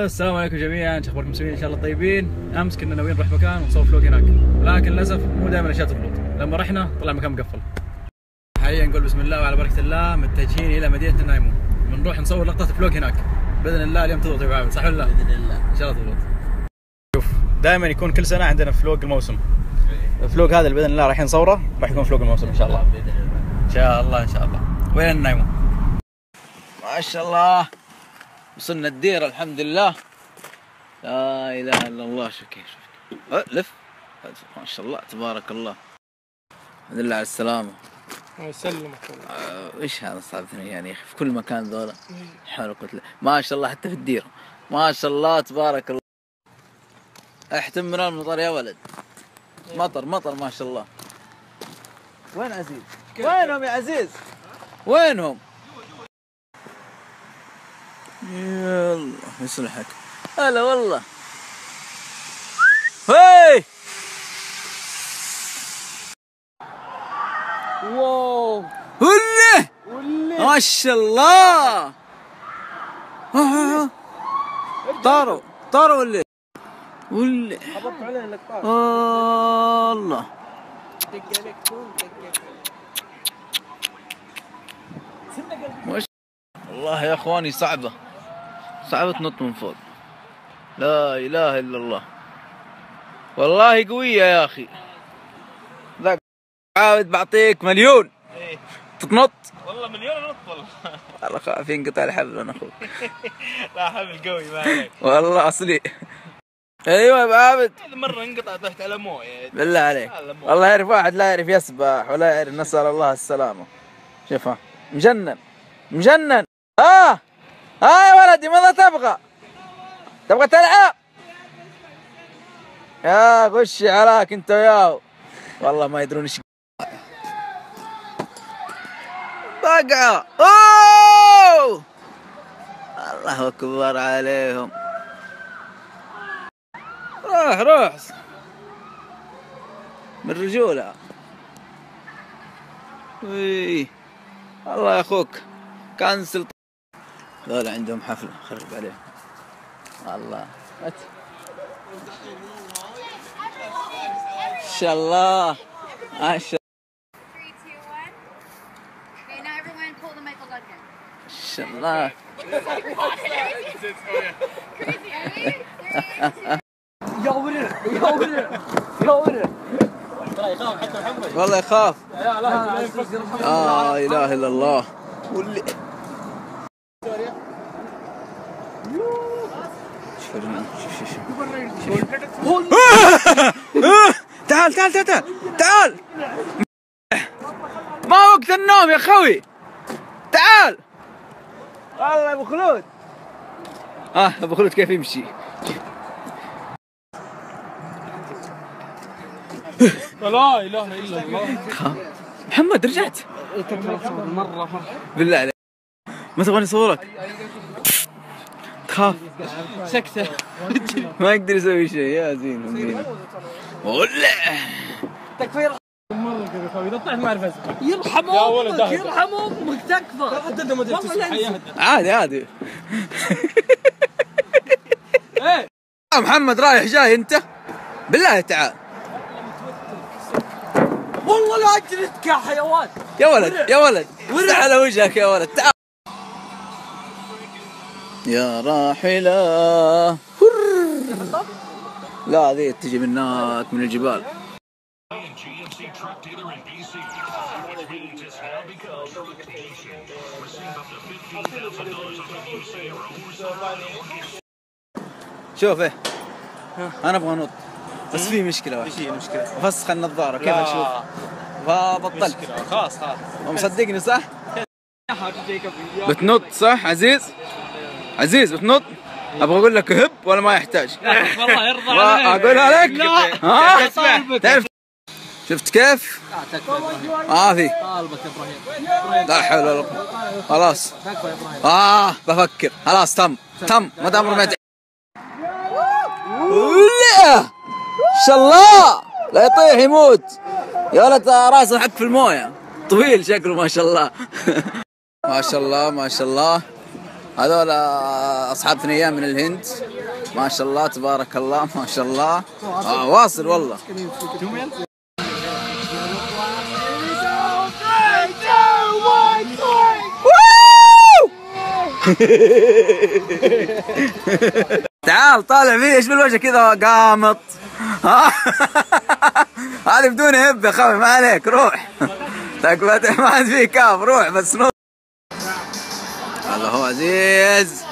السلام عليكم جميعا، شو اخباركم مسوين؟ ان شاء الله طيبين. امس كنا ناويين نروح مكان ونصور فلوق هناك، لكن للاسف مو دائما الاشياء تضبط. لما رحنا طلع مكان مقفل. حاليا نقول بسم الله وعلى بركه الله متجهين الى مدينه النايمون، بنروح نصور لقطه فلوق هناك باذن الله. اليوم تضبط يا ابو عابد، صح ولا لا؟ باذن الله ان شاء الله تضبط. شوف دائما يكون كل سنه عندنا فلوق الموسم. الفلوق هذا اللي باذن الله رايحين نصوره راح يكون فلوق الموسم ان شاء الله. باذن الله ان شاء الله ان شاء الله. وين النايمون؟ ما شاء الله وصلنا الديره الحمد لله. لا اله الا الله. شوف كيف لف ما شاء الله تبارك الله. الحمد لله على السلامه. الله يسلمك. ايش هذا صعب يعني يا اخي في كل مكان ذولا. حول ولا قوه ما شاء الله حتى في الديره ما شاء الله تبارك الله. احتم من المطر يا ولد. مطر مطر ما شاء الله. وين عزيز؟ وينهم يا عزيز؟ وينهم؟ يلا يصلحك. هلا والله. هاي واو هله ما شاء الله. طاروا ولا حضرت عليه اللقطات. الله والله يا اخواني صعبة تنط من فوق. لا اله الا الله والله قوية يا اخي. ذاك عاود بعطيك مليون تتنط. والله مليون نط والله. والله خاف ينقطع الحبل انا اخوك. لا حبل قوي ما عليك. والله اصلي. ايوه يا ابو عابد مرة انقطع تحت على مويه. بالله عليك. والله يعرف واحد لا يعرف يسبح ولا يعرف، نسأل الله السلامة. شوفها مجنن. يا ولدي ماذا تبغى تلعب؟ يا غشي عليك انت وياه. والله ما يدرون ايش بقعة. اوه الله اكبر عليهم. روح من رجولة. وي الله يا اخوك كنسل. هذول عندهم حفلة خرب عليهم الله. ان شاء الله ما شاء الله. يا ورر والله يخاف. لا اله الا الله. تعال ما وقت النوم يا خوي. تعال والله يا ابو خلود. ابو خلود كيف يمشي؟ لا اله الا الله. محمد رجعت مرة بالله عليك ما تبغاني اصورك؟ تخاف سكتة ما يقدر يسوي شيء يا زين. ولا تكفى مرة كذا خوي اذا طلعت ما اعرف اسبح. يرحم امك يرحم امك تكفى. حتى ما تبي تسبح عادي. ايه محمد رايح جاي انت بالله تعال. والله لا اجلدك يا حيوان. يا ولد وسع على وجهك يا ولد. تعال يا راحلة. لا ذي تجي من هناك من الجبال. شوف انا ابغى انط بس في مشكلة واحدة. ايش هي المشكلة؟ افسخ النظارة كيف اشوف؟ فبطلت خلاص مصدقني صح؟ بتنط صح عزيز بتنط؟ ابغى اقول لك هب ولا ما يحتاج؟ والله يرضى عليك. اقولها لك؟ لا تعرف شفت كيف؟ في طالبك يا ابراهيم. لا حول ولا قوة. خلاص بفكر. خلاص تم ما دام رميت. لا ان شاء الله لا يطيح يموت يا ولد. راسه حق في المويه طويل شكله ما شاء الله. ما شاء الله هذول أصحاب ثنيان من الهند ما شاء الله تبارك الله ما شاء الله. واصل والله. تعال طالع فيه ايش بالوجه كذا قامط. هذه بدون هبه خوي ما عليك روح. تكفى ما عاد فيه كاف روح بس نط. هذا هو عزيز.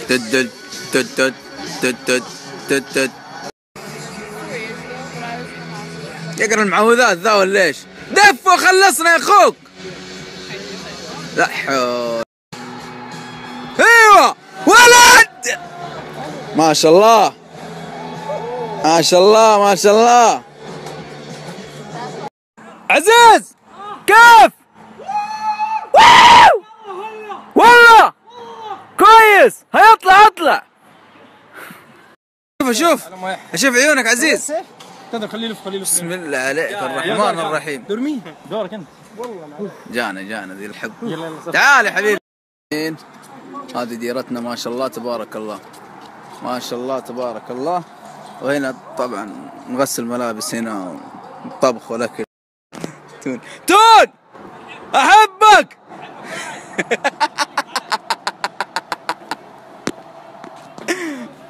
تدد تدد تدد تدد. يقرا المعوذات ذا ولا ايش؟ دف وخلصنا يا اخوك. لا حول. ايوه ولد ما شاء الله ما شاء الله ما شاء الله. عزيز كيف؟ والله كويس هيطلع اطلع. شوف اشوف عيونك عزيز. خليه يلف خليه يلف. بسم الله عليك الرحمن الرحيم. درمين دورك انت. والله جانا ذي الحب. تعال يا حبيبي. هذه ديرتنا ما شاء الله تبارك الله ما شاء الله تبارك الله. وهنا طبعا نغسل ملابس هنا طبخ والاكل. تون احبك.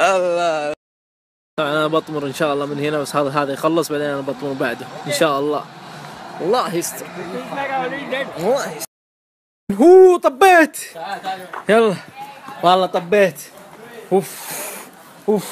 الله. انا بطمر ان شاء الله من هنا بس هذا يخلص بعدين انا بطمر بعده ان شاء الله. الله يستر. الله يستر. هو طبيت. يلا والله طبيت. اوف اوف.